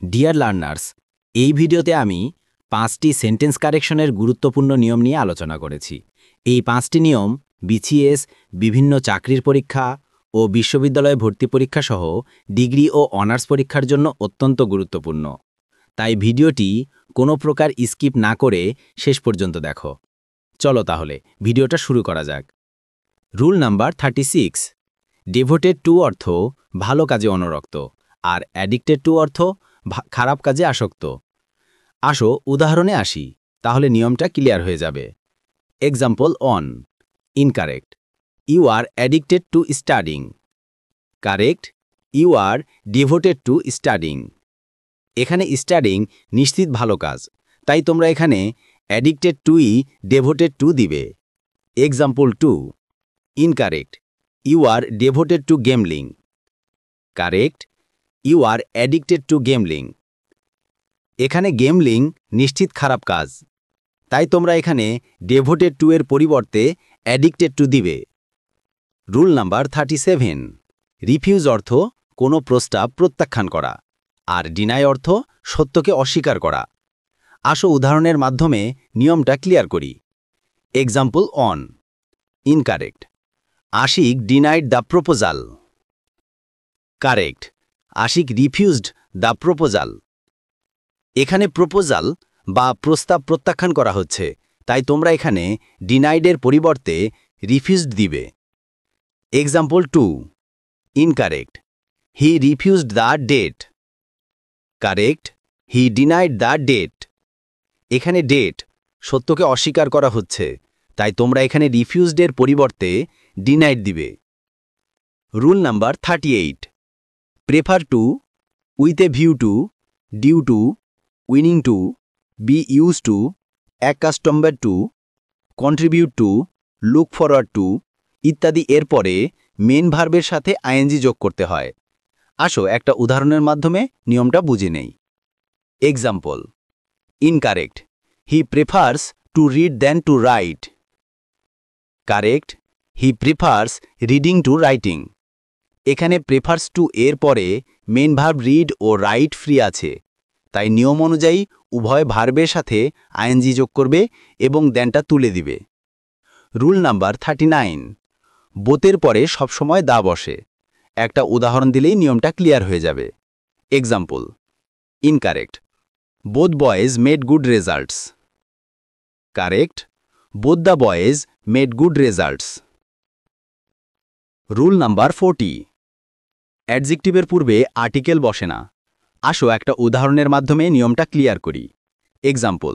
Dear learners, এই ভিডিওতে আমি 5টি সেন্টেন্স কারেকশনের গুরুত্বপূর্ণ নিয়ম নিয়ে আলোচনা করেছি। এই 5টি নিয়ম বিসিএস, বিভিন্ন চাকরির পরীক্ষা ও বিশ্ববিদ্যালয়ে ভর্তি পরীক্ষা সহ ডিগ্রি ও অনার্স পরীক্ষার জন্য অত্যন্ত গুরুত্বপূর্ণ। তাই ভিডিওটি কোনো প্রকার স্কিপ না করে শেষ পর্যন্ত দেখো। চলো তাহলে ভিডিওটা শুরু করা যাক। Rule number 36। ডেভোটেড টু অর্থ ভালো কাজে অনুরক্ত, আর অ্যাডিক্টেড টু অর্থ খারাপ কাজে আসক্ত। আসো উদাহরণে আসি, তাহলে নিয়মটা ক্লিয়ার হয়ে যাবে। Example 1। Incorrect, you are addicted to studying. Correct, you are devoted to studying. এখানে স্টাডিং নিশ্চিত ভালো কাজ, তাই তোমরা এখানে অ্যাডিক্টেড টুই ডেভোটেড টু দিবে। Example 2। Incorrect, you are devoted to gambling. Correct, you are addicted to gambling. এখানে গেমলিং নিশ্চিত খারাপ কাজ, তাই তোমরা এখানে ডেভোটেড টু এর পরিবর্তে অ্যাডিক্টেড টু দিবে। Rule number 37। রিফিউজ অর্থ কোনো প্রস্তাব প্রত্যাখ্যান করা, আর ডিনাই অর্থ সত্যকে অস্বীকার করা। আসো উদাহরণের মাধ্যমে নিয়মটা ক্লিয়ার করি। Example 1। Incorrect, Ashik denied the proposal. Correct, Ashik refused the proposal. এখানে প্রপোজাল বা প্রস্তাব প্রত্যাখ্যান করা হচ্ছে, তাই তোমরা এখানে ডিনাইডের পরিবর্তে রিফিউজড দিবে। Example 2। Incorrect, he refused the date. Correct, he denied the date. এখানে ডেট সত্যকে অস্বীকার করা হচ্ছে, তাই তোমরা এখানে রিফিউজডের পরিবর্তে ডিনাইড দিবে। Rule number 38। Prefer to, with a view to, due to, owing to, be used to, accustomed to, contribute to, look forward to ইত্যাদি এর পরে মেন ভার্বের সাথে আইএনজি যোগ করতে হয়। আসো একটা উদাহরণের মাধ্যমে নিয়মটা বুঝে নেই। Example. Incorrect, he prefers to read than to write. Correct, he prefers reading to writing. এখানে প্রেফার্স টু এর পরে মেন ভার্ব রিড ও রাইট ফ্রি আছে, তাই নিয়ম অনুযায়ী উভয় ভার্বের সাথে আইএনজি যোগ করবে এবং দেনটা তুলে দিবে। Rule number 39। বোতের পরে সবসময় দা বসে। একটা উদাহরণ দিলেই নিয়মটা ক্লিয়ার হয়ে যাবে। Example. Incorrect, both boys made good results. Correct, both the boys made good results. Rule number 40। অ্যাডজেক্টিভের পূর্বে আর্টিকেল বসে না। আসো একটা উদাহরণের মাধ্যমে নিয়মটা ক্লিয়ার করি। Example.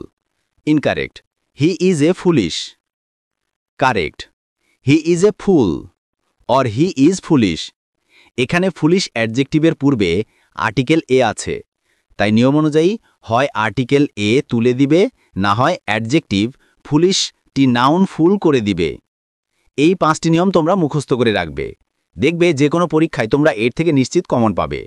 Incorrect, he is a foolish. Correct, he is a full or he is foolish. এখানে ফুলিশ অ্যাডজেক্টিভের পূর্বে আর্টিকেল এ আছে, তাই নিয়ম অনুযায়ী হয় আর্টিকেল এ তুলে দিবে, না হয় অ্যাডজেক্টিভ ফুলিশটি নাউন ফুল করে দিবে। এই 5টি নিয়ম তোমরা মুখস্থ করে রাখবে, দেখবে যে কোনো পরীক্ষায় তোমরা এর থেকে নিশ্চিত কমন পাবে।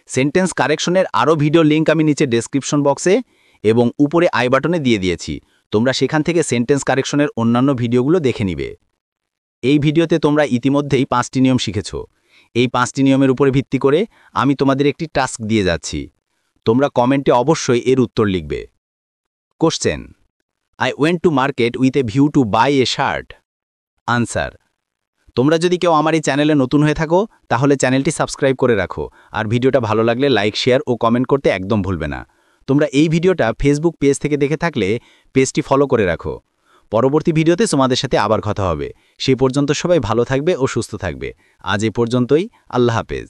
সেন্টেন্স কারেকশনের আরও ভিডিও লিঙ্ক আমি নিচে ডেসক্রিপশন বক্সে এবং উপরে আই বাটনে দিয়ে দিয়েছি, তোমরা সেখান থেকে সেন্টেন্স কারেকশনের অন্যান্য ভিডিওগুলো দেখে নিবে। এই ভিডিওতে তোমরা ইতিমধ্যেই 5টি নিয়ম শিখেছ। এই 5টি নিয়মের উপরে ভিত্তি করে আমি তোমাদের একটি টাস্ক দিয়ে যাচ্ছি, তোমরা কমেন্টে অবশ্যই এর উত্তর লিখবে। Question. I went to market with a view to buy a shirt. Answer. তোমরা যদি কেউ আমার এই চ্যানেলে নতুন হয়ে থাকো তাহলে চ্যানেলটি সাবস্ক্রাইব করে রাখো, আর ভিডিওটা ভালো লাগলে লাইক, শেয়ার ও কমেন্ট করতে একদম ভুলবে না। তোমরা এই ভিডিওটা ফেসবুক পেজ থেকে দেখে থাকলে পেজটি ফলো করে রাখো। পরবর্তী ভিডিওতে তোমাদের সাথে আবার কথা হবে। সেই পর্যন্ত সবাই ভালো থাকবে ও সুস্থ থাকবে। আজ এ পর্যন্তই। আল্লাহ হাফেজ।